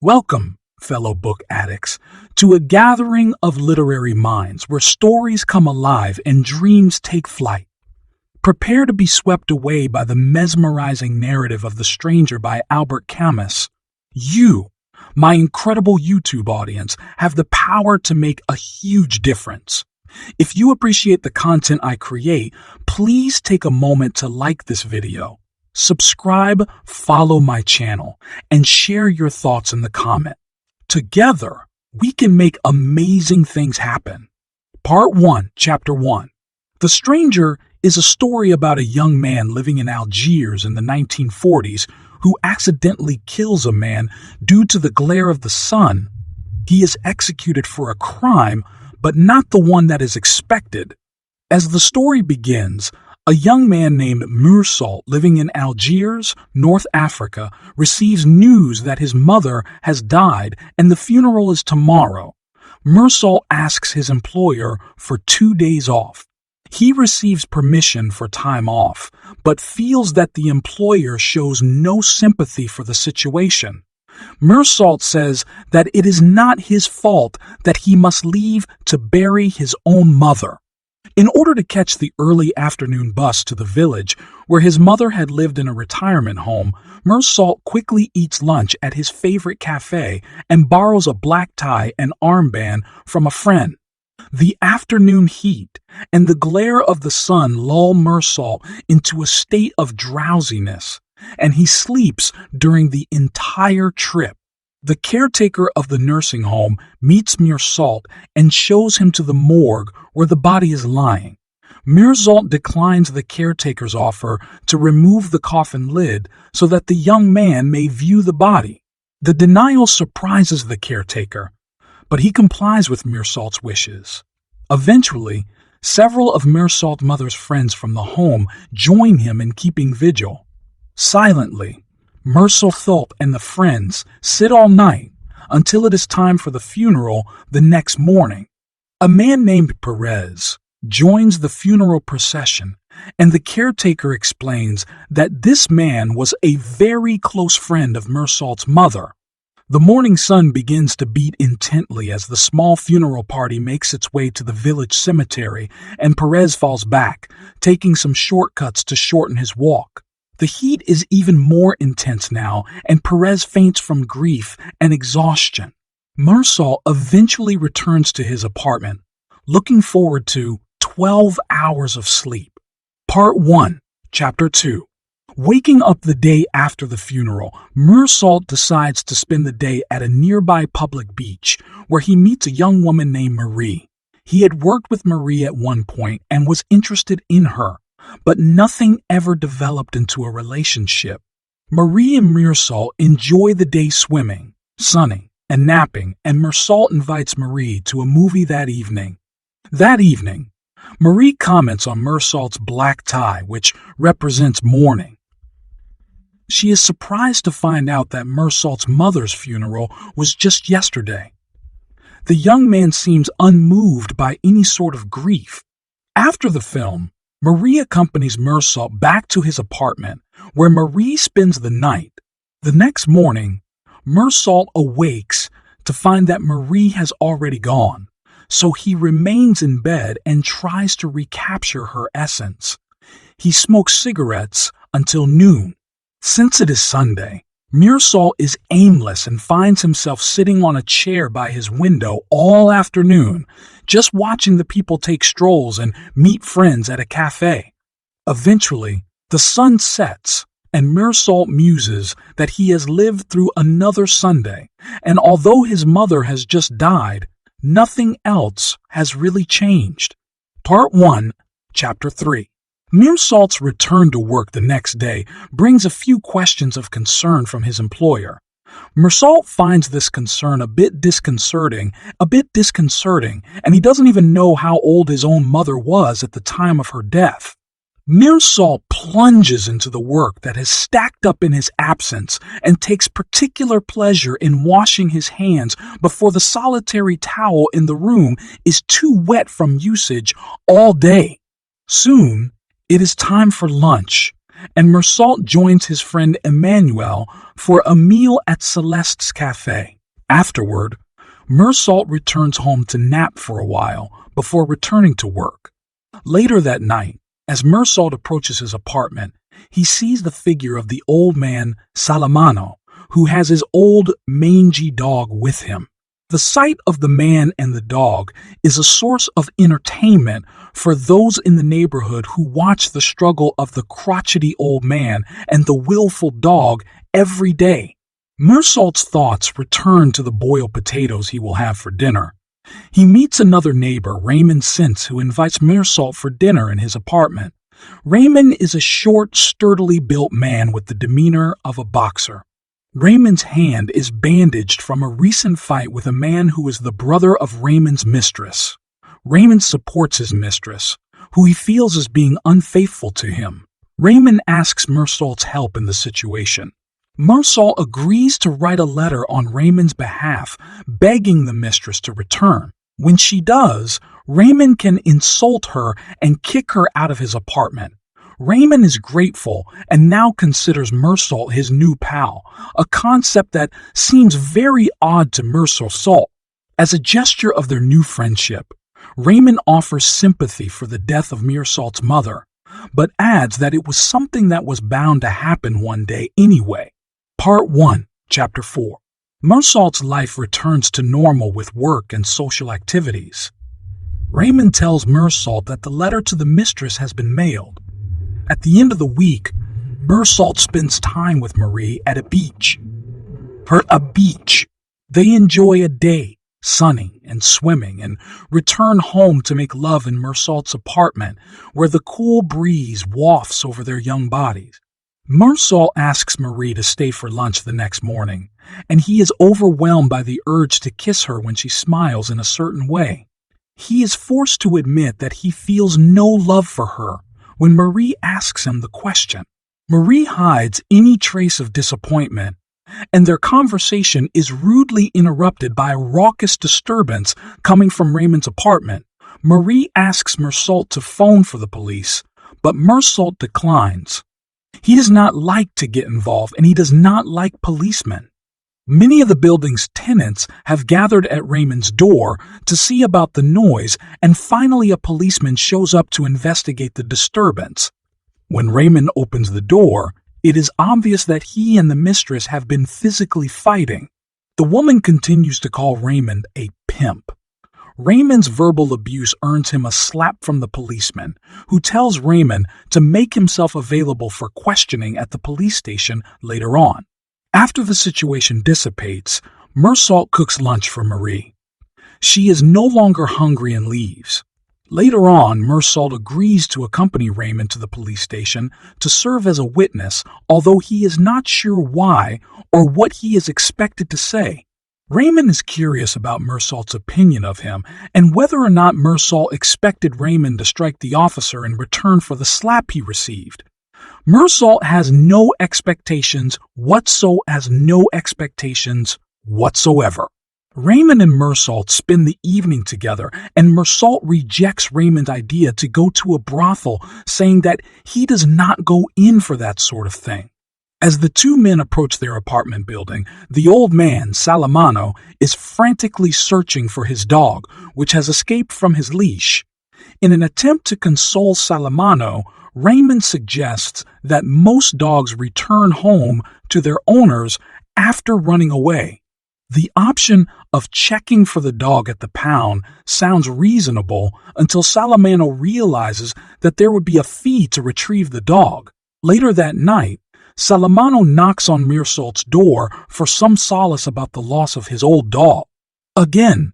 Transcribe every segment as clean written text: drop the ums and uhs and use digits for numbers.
Welcome, fellow book addicts, to a gathering of literary minds where stories come alive and dreams take flight. Prepare to be swept away by the mesmerizing narrative of The Stranger by Albert Camus. You, my incredible YouTube audience, have the power to make a huge difference. If you appreciate the content I create, please take a moment to like this video. Subscribe, follow my channel, and share your thoughts in the comment. Together, we can make amazing things happen. Part 1, Chapter 1. The Stranger is a story about a young man living in Algiers in the 1940s who accidentally kills a man due to the glare of the sun. He is executed for a crime, but not the one that is expected. As the story begins, a young man named Meursault, living in Algiers, North Africa, receives news that his mother has died and the funeral is tomorrow. Meursault asks his employer for 2 days off. He receives permission for time off, but feels that the employer shows no sympathy for the situation. Meursault says that it is not his fault that he must leave to bury his own mother. In order to catch the early afternoon bus to the village where his mother had lived in a retirement home, Meursault quickly eats lunch at his favorite cafe and borrows a black tie and armband from a friend. The afternoon heat and the glare of the sun lull Meursault into a state of drowsiness, and he sleeps during the entire trip. The caretaker of the nursing home meets Meursault and shows him to the morgue where the body is lying. Meursault declines the caretaker's offer to remove the coffin lid so that the young man may view the body. The denial surprises the caretaker, but he complies with Meursault's wishes. Eventually, several of Meursault's mother's friends from the home join him in keeping vigil. Silently, Meursault and the friends sit all night until it is time for the funeral the next morning. A man named Perez joins the funeral procession, and the caretaker explains that this man was a very close friend of Meursault's mother. The morning sun begins to beat intently as the small funeral party makes its way to the village cemetery, and Perez falls back, taking some shortcuts to shorten his walk. The heat is even more intense now, and Perez faints from grief and exhaustion. Meursault eventually returns to his apartment, looking forward to 12 hours of sleep. Part 1, Chapter 2. Waking up the day after the funeral, Meursault decides to spend the day at a nearby public beach, where he meets a young woman named Marie. He had worked with Marie at one point and was interested in her, but nothing ever developed into a relationship. Marie and Meursault enjoy the day swimming, sunning, and napping, and Meursault invites Marie to a movie that evening. That evening, Marie comments on Meursault's black tie, which represents mourning. She is surprised to find out that Meursault's mother's funeral was just yesterday. The young man seems unmoved by any sort of grief. After the film, Marie accompanies Meursault back to his apartment, where Marie spends the night. The next morning, Meursault awakes to find that Marie has already gone, so he remains in bed and tries to recapture her essence. He smokes cigarettes until noon. Since it is Sunday, Meursault is aimless and finds himself sitting on a chair by his window all afternoon, just watching the people take strolls and meet friends at a cafe. Eventually, the sun sets, and Meursault muses that he has lived through another Sunday, and although his mother has just died, nothing else has really changed. Part 1, Chapter 3. Meursault's return to work the next day brings a few questions of concern from his employer. Meursault finds this concern a bit disconcerting, and he doesn't even know how old his own mother was at the time of her death. Meursault plunges into the work that has stacked up in his absence and takes particular pleasure in washing his hands before the solitary towel in the room is too wet from usage all day. Soon, it is time for lunch, and Meursault joins his friend Emmanuel for a meal at Celeste's cafe. Afterward, Meursault returns home to nap for a while before returning to work. Later that night, as Meursault approaches his apartment, he sees the figure of the old man Salamano, who has his old, mangy dog with him. The sight of the man and the dog is a source of entertainment for those in the neighborhood who watch the struggle of the crotchety old man and the willful dog every day. Meursault's thoughts return to the boiled potatoes he will have for dinner. He meets another neighbor, Raymond Sintz, who invites Meursault for dinner in his apartment. Raymond is a short, sturdily built man with the demeanor of a boxer. Raymond's hand is bandaged from a recent fight with a man who is the brother of Raymond's mistress. Raymond supports his mistress, who he feels is being unfaithful to him. Raymond asks Meursault's help in the situation. Meursault agrees to write a letter on Raymond's behalf, begging the mistress to return. When she does, Raymond can insult her and kick her out of his apartment. Raymond is grateful and now considers Meursault his new pal, a concept that seems very odd to Meursault. As a gesture of their new friendship, Raymond offers sympathy for the death of Meursault's mother, but adds that it was something that was bound to happen one day anyway. Part 1, Chapter 4. Meursault's life returns to normal with work and social activities. Raymond tells Meursault that the letter to the mistress has been mailed. At the end of the week, Meursault spends time with Marie at a beach. They enjoy a day, sunning and swimming, and return home to make love in Meursault's apartment, where the cool breeze wafts over their young bodies. Meursault asks Marie to stay for lunch the next morning, and he is overwhelmed by the urge to kiss her when she smiles in a certain way. He is forced to admit that he feels no love for her when Marie asks him the question. Marie hides any trace of disappointment, and their conversation is rudely interrupted by a raucous disturbance coming from Raymond's apartment. Marie asks Meursault to phone for the police, but Meursault declines. He does not like to get involved, and he does not like policemen. Many of the building's tenants have gathered at Raymond's door to see about the noise, and finally a policeman shows up to investigate the disturbance. When Raymond opens the door, it is obvious that he and the mistress have been physically fighting. The woman continues to call Raymond a pimp. Raymond's verbal abuse earns him a slap from the policeman, who tells Raymond to make himself available for questioning at the police station later on. After the situation dissipates, Meursault cooks lunch for Marie. She is no longer hungry and leaves. Later on, Meursault agrees to accompany Raymond to the police station to serve as a witness, although he is not sure why or what he is expected to say. Raymond is curious about Meursault's opinion of him and whether or not Meursault expected Raymond to strike the officer in return for the slap he received. Meursault has no expectations whatsoever. Raymond and Meursault spend the evening together, and Meursault rejects Raymond's idea to go to a brothel, saying that he does not go in for that sort of thing. As the two men approach their apartment building, the old man, Salamano, is frantically searching for his dog, which has escaped from his leash. In an attempt to console Salamano, Raymond suggests that most dogs return home to their owners after running away. The option of checking for the dog at the pound sounds reasonable until Salamano realizes that there would be a fee to retrieve the dog. Later that night, Salamano knocks on Meursault's door for some solace about the loss of his old dog. Again,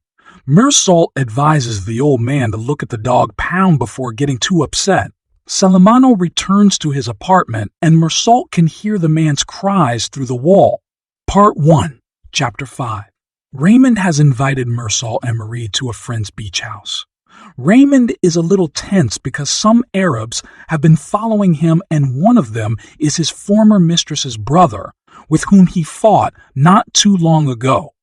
Meursault advises the old man to look at the dog pound before getting too upset. Salamano returns to his apartment, and Meursault can hear the man's cries through the wall. Part 1, Chapter 5. Raymond has invited Meursault and Marie to a friend's beach house. Raymond is a little tense because some Arabs have been following him, and one of them is his former mistress's brother, with whom he fought not too long ago.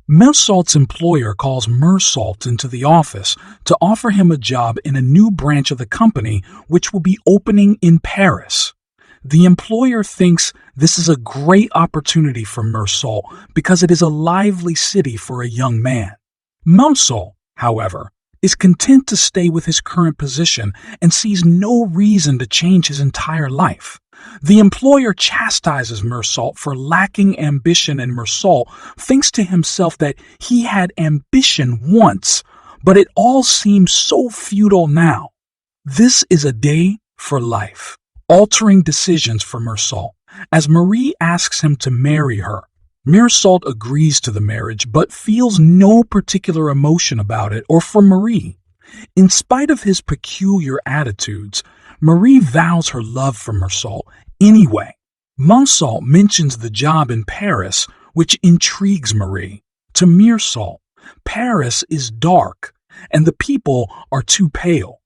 Meursault's employer calls Meursault into the office to offer him a job in a new branch of the company which will be opening in Paris. The employer thinks this is a great opportunity for Meursault because it is a lively city for a young man. Meursault, however, is content to stay with his current position and sees no reason to change his entire life. The employer chastises Meursault for lacking ambition, and Meursault thinks to himself that he had ambition once, but it all seems so futile now. This is a day for life, altering decisions for Meursault, as Marie asks him to marry her. Meursault agrees to the marriage but feels no particular emotion about it or for Marie. In spite of his peculiar attitudes, Marie vows her love for Meursault anyway. Meursault mentions the job in Paris, which intrigues Marie. To Meursault, Paris is dark and the people are too pale.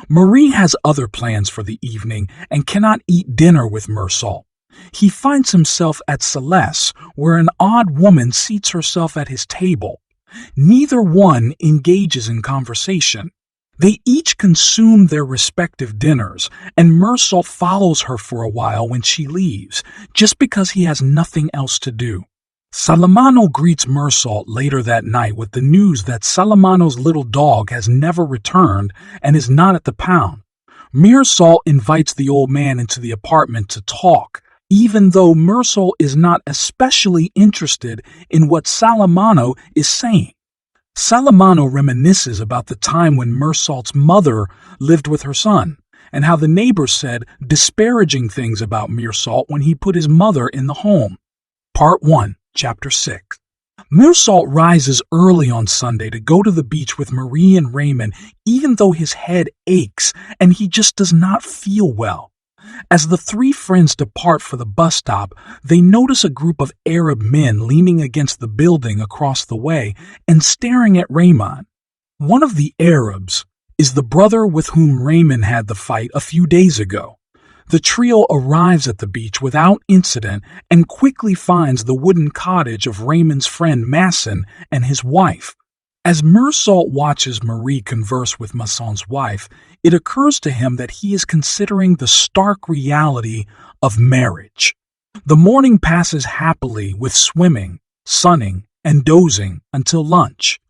Marie has other plans for the evening and cannot eat dinner with Meursault. He finds himself at Celeste, where an odd woman seats herself at his table. Neither one engages in conversation. They each consume their respective dinners, and Meursault follows her for a while when she leaves, just because he has nothing else to do. Salamano greets Meursault later that night with the news that Salamano's little dog has never returned and is not at the pound. Meursault invites the old man into the apartment to talk, even though Meursault is not especially interested in what Salamano is saying. Salamano reminisces about the time when Meursault's mother lived with her son, and how the neighbors said disparaging things about Meursault when he put his mother in the home. Part 1, Chapter 6. Meursault rises early on Sunday to go to the beach with Marie and Raymond, even though his head aches and he just does not feel well. As the three friends depart for the bus stop, they notice a group of Arab men leaning against the building across the way and staring at Raymond. One of the Arabs is the brother with whom Raymond had the fight a few days ago. The trio arrives at the beach without incident and quickly finds the wooden cottage of Raymond's friend Masson and his wife. As Meursault watches Marie converse with Masson's wife, it occurs to him that he is considering the stark reality of marriage. The morning passes happily with swimming, sunning, and dozing until lunch.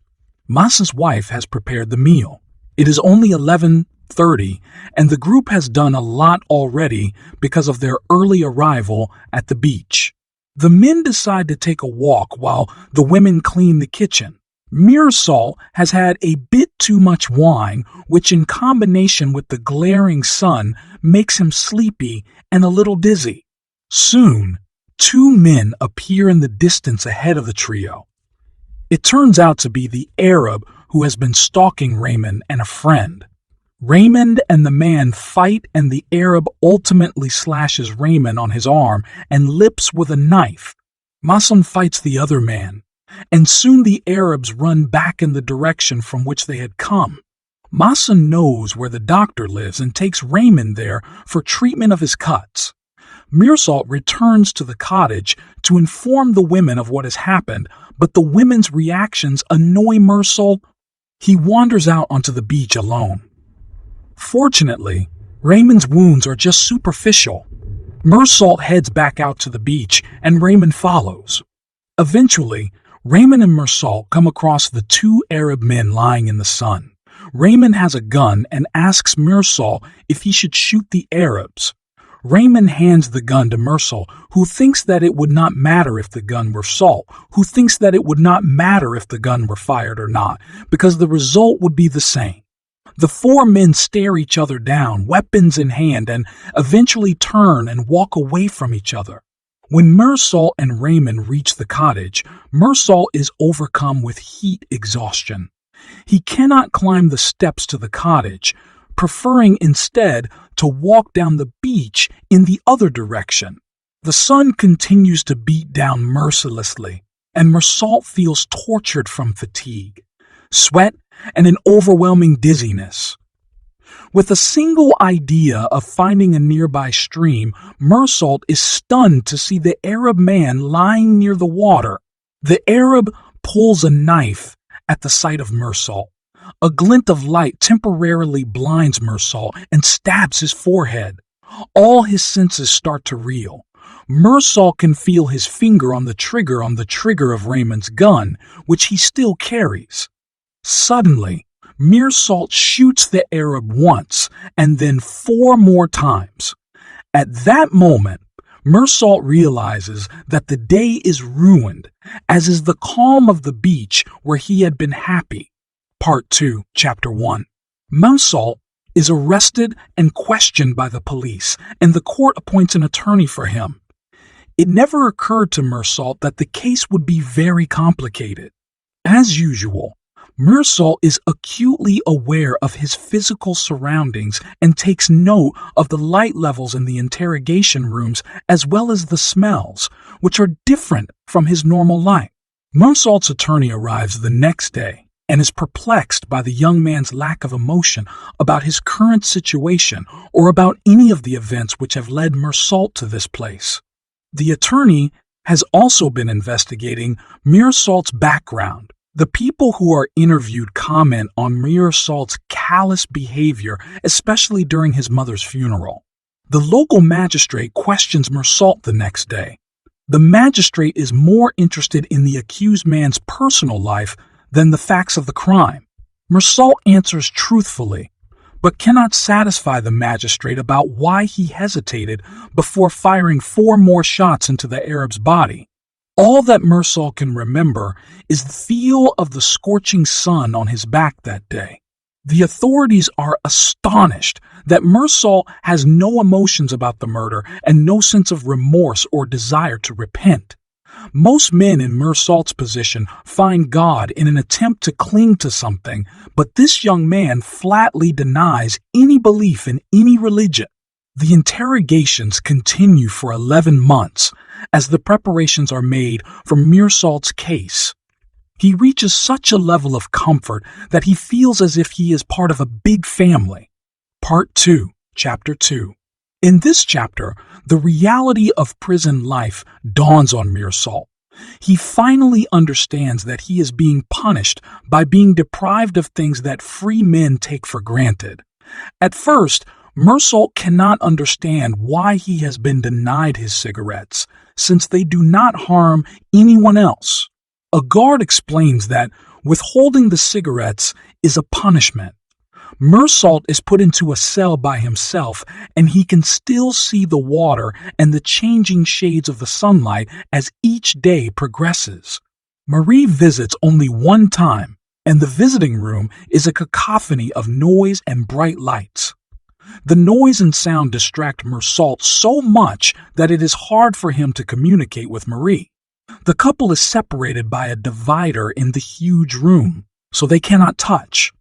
Masson's wife has prepared the meal. It is only 11:30, and the group has done a lot already because of their early arrival at the beach. The men decide to take a walk while the women clean the kitchen. Meursault has had a bit too much wine, which in combination with the glaring sun makes him sleepy and a little dizzy. Soon, two men appear in the distance ahead of the trio. It turns out to be the Arab who has been stalking Raymond and a friend. Raymond and the man fight, and the Arab ultimately slashes Raymond on his arm and lips with a knife. Masson fights the other man, and soon the Arabs run back in the direction from which they had come. Masson knows where the doctor lives and takes Raymond there for treatment of his cuts. Meursault returns to the cottage to inform the women of what has happened, but the women's reactions annoy Meursault. He wanders out onto the beach alone. Fortunately, Raymond's wounds are just superficial. Meursault heads back out to the beach, and Raymond follows. Eventually, Raymond and Meursault come across the two Arab men lying in the sun. Raymond has a gun and asks Meursault if he should shoot the Arabs. Raymond hands the gun to Meursault, who thinks that it would not matter if the gun were fired or not, because the result would be the same. The four men stare each other down, weapons in hand, and eventually turn and walk away from each other. When Meursault and Raymond reach the cottage, Meursault is overcome with heat exhaustion. He cannot climb the steps to the cottage, preferring instead to walk down the beach in the other direction. The sun continues to beat down mercilessly, and Meursault feels tortured from fatigue, sweat, and an overwhelming dizziness. With a single idea of finding a nearby stream, Meursault is stunned to see the Arab man lying near the water. The Arab pulls a knife at the sight of Meursault. A glint of light temporarily blinds Meursault and stabs his forehead. All his senses start to reel. Meursault can feel his finger on the trigger of Raymond's gun, which he still carries. Suddenly, Meursault shoots the Arab once and then 4 more times. At that moment, Meursault realizes that the day is ruined, as is the calm of the beach where he had been happy. Part 2, Chapter 1. Meursault is arrested and questioned by the police, and the court appoints an attorney for him. It never occurred to Meursault that the case would be very complicated. As usual, Meursault is acutely aware of his physical surroundings and takes note of the light levels in the interrogation rooms as well as the smells, which are different from his normal life. Meursault's attorney arrives the next day and is perplexed by the young man's lack of emotion about his current situation or about any of the events which have led Meursault to this place. The attorney has also been investigating Meursault's background. The people who are interviewed comment on Meursault's callous behavior, especially during his mother's funeral. The local magistrate questions Meursault the next day. The magistrate is more interested in the accused man's personal life than the facts of the crime. Meursault answers truthfully, but cannot satisfy the magistrate about why he hesitated before firing 4 more shots into the Arab's body. All that Meursault can remember is the feel of the scorching sun on his back that day. The authorities are astonished that Meursault has no emotions about the murder and no sense of remorse or desire to repent. Most men in Meursault's position find God in an attempt to cling to something, but this young man flatly denies any belief in any religion. The interrogations continue for 11 months as the preparations are made for Meursault's case. He reaches such a level of comfort that he feels as if he is part of a big family. Part 2, Chapter 2. In this chapter, the reality of prison life dawns on Meursault. He finally understands that he is being punished by being deprived of things that free men take for granted. At first, Meursault cannot understand why he has been denied his cigarettes, since they do not harm anyone else. A guard explains that withholding the cigarettes is a punishment. Meursault is put into a cell by himself, and he can still see the water and the changing shades of the sunlight as each day progresses. Marie visits only one time, and the visiting room is a cacophony of noise and bright lights. The noise and sound distract Meursault so much that it is hard for him to communicate with Marie. The couple is separated by a divider in the huge room, so they cannot touch.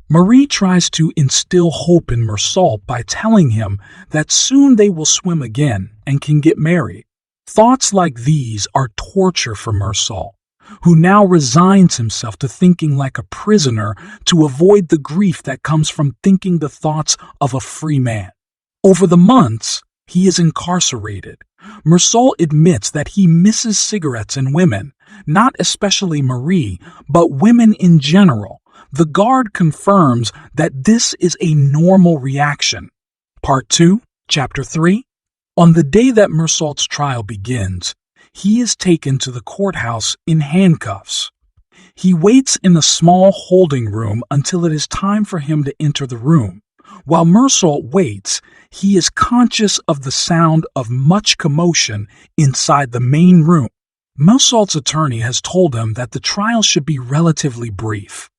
Marie tries to instill hope in Meursault by telling him that soon they will swim again and can get married. Thoughts like these are torture for Meursault, who now resigns himself to thinking like a prisoner to avoid the grief that comes from thinking the thoughts of a free man. Over the months, he is incarcerated. Meursault admits that he misses cigarettes and women, not especially Marie, but women in general. The guard confirms that this is a normal reaction. Part 2, Chapter 3. On the day that Meursault's trial begins, he is taken to the courthouse in handcuffs. He waits in a small holding room until it is time for him to enter the room. While Meursault waits, he is conscious of the sound of much commotion inside the main room. Meursault's attorney has told him that the trial should be relatively brief.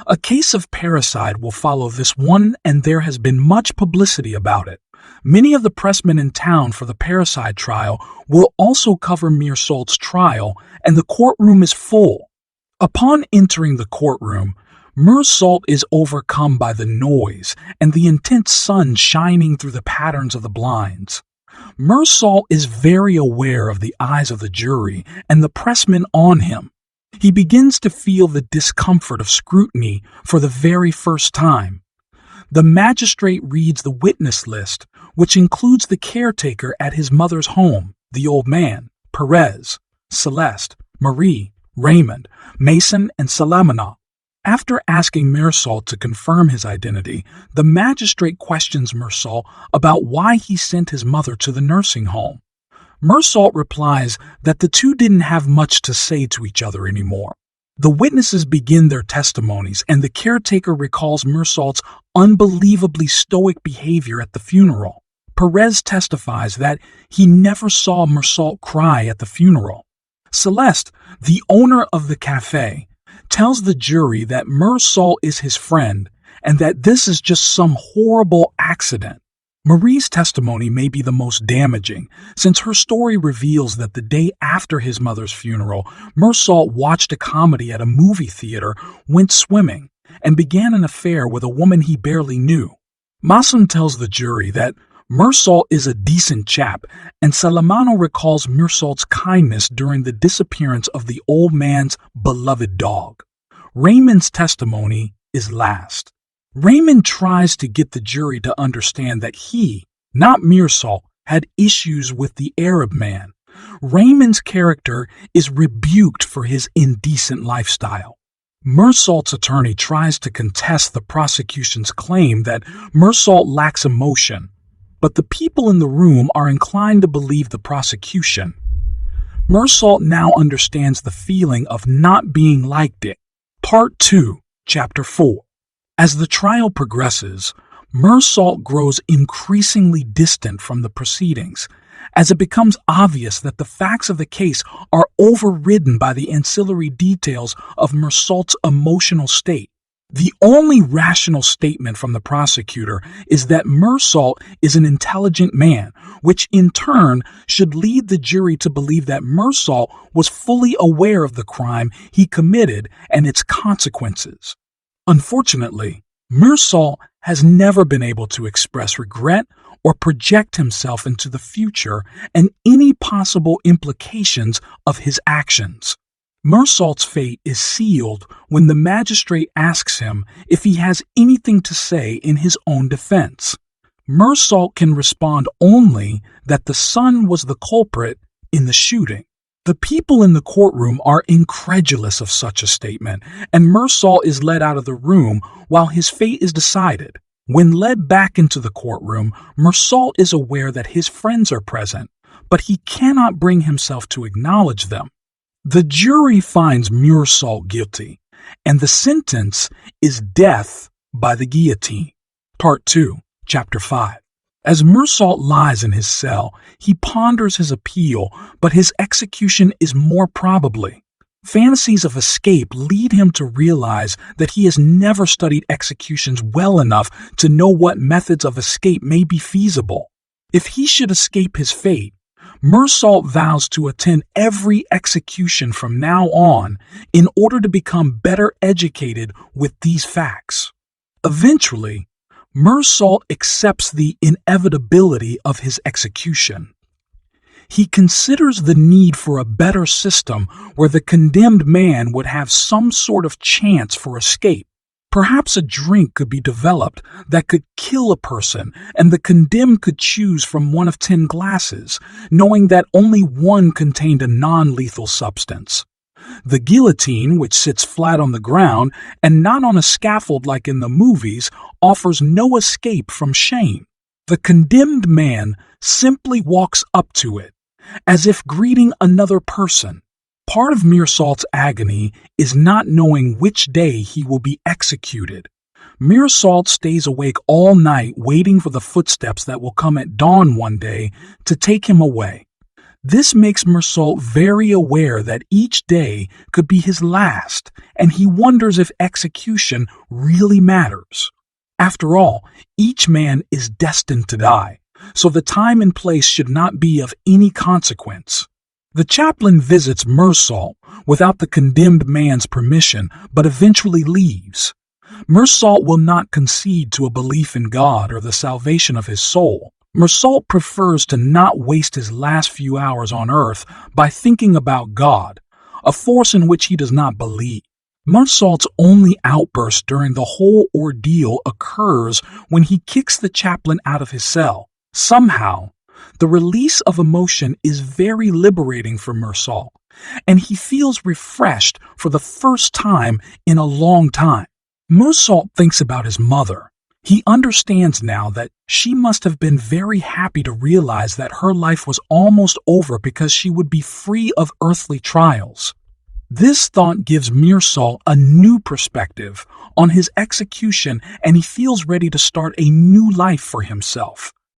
A case of parricide will follow this one, and there has been much publicity about it. Many of the pressmen in town for the parricide trial will also cover Meursault's trial, and the courtroom is full. Upon entering the courtroom, Meursault is overcome by the noise and the intense sun shining through the patterns of the blinds. Meursault is very aware of the eyes of the jury and the pressmen on him. He begins to feel the discomfort of scrutiny for the very first time. The magistrate reads the witness list, which includes the caretaker at his mother's home, the old man, Perez, Celeste, Marie, Raymond, Mason, and Salamina. After asking Meursault to confirm his identity, the magistrate questions Meursault about why he sent his mother to the nursing home. Meursault replies that the two didn't have much to say to each other anymore. The witnesses begin their testimonies, and the caretaker recalls Meursault's unbelievably stoic behavior at the funeral. Perez testifies that he never saw Meursault cry at the funeral. Celeste, the owner of the cafe, tells the jury that Meursault is his friend and that this is just some horrible accident. Marie's testimony may be the most damaging, since her story reveals that the day after his mother's funeral, Meursault watched a comedy at a movie theater, went swimming, and began an affair with a woman he barely knew. Masson tells the jury that Meursault is a decent chap, and Salamano recalls Meursault's kindness during the disappearance of the old man's beloved dog. Raymond's testimony is last. Raymond tries to get the jury to understand that he, not Meursault, had issues with the Arab man. Raymond's character is rebuked for his indecent lifestyle. Meursault's attorney tries to contest the prosecution's claim that Meursault lacks emotion, but the people in the room are inclined to believe the prosecution. Meursault now understands the feeling of not being liked it. Part 2, Chapter 4. As the trial progresses, Meursault grows increasingly distant from the proceedings, as it becomes obvious that the facts of the case are overridden by the ancillary details of Meursault's emotional state. The only rational statement from the prosecutor is that Meursault is an intelligent man, which in turn should lead the jury to believe that Meursault was fully aware of the crime he committed and its consequences. Unfortunately, Meursault has never been able to express regret or project himself into the future and any possible implications of his actions. Meursault's fate is sealed when the magistrate asks him if he has anything to say in his own defense. Meursault can respond only that the son was the culprit in the shooting. The people in the courtroom are incredulous of such a statement, and Meursault is led out of the room while his fate is decided. When led back into the courtroom, Meursault is aware that his friends are present, but he cannot bring himself to acknowledge them. The jury finds Meursault guilty, and the sentence is death by the guillotine. Part 2, Chapter 5. As Meursault lies in his cell, he ponders his appeal, but his execution is more probably. Fantasies of escape lead him to realize that he has never studied executions well enough to know what methods of escape may be feasible. If he should escape his fate, Meursault vows to attend every execution from now on in order to become better educated with these facts. Eventually, Meursault accepts the inevitability of his execution. He considers the need for a better system where the condemned man would have some sort of chance for escape. Perhaps a drink could be developed that could kill a person, and the condemned could choose from one of 10 glasses, knowing that only one contained a non-lethal substance. The guillotine, which sits flat on the ground and not on a scaffold like in the movies, offers no escape from shame. The condemned man simply walks up to it, as if greeting another person. Part of Meursault's agony is not knowing which day he will be executed. Meursault stays awake all night waiting for the footsteps that will come at dawn one day to take him away. This makes Meursault very aware that each day could be his last, and he wonders if execution really matters. After all, each man is destined to die, so the time and place should not be of any consequence. The chaplain visits Meursault without the condemned man's permission, but eventually leaves. Meursault will not concede to a belief in God or the salvation of his soul. Meursault prefers to not waste his last few hours on earth by thinking about God, a force in which he does not believe. Meursault's only outburst during the whole ordeal occurs when he kicks the chaplain out of his cell. Somehow, the release of emotion is very liberating for Meursault. and he feels refreshed for the first time in a long time. Meursault thinks about his mother. He understands now that she must have been very happy to realize that her life was almost over because she would be free of earthly trials. This thought gives Meursault a new perspective on his execution, and he feels ready to start a new life for himself.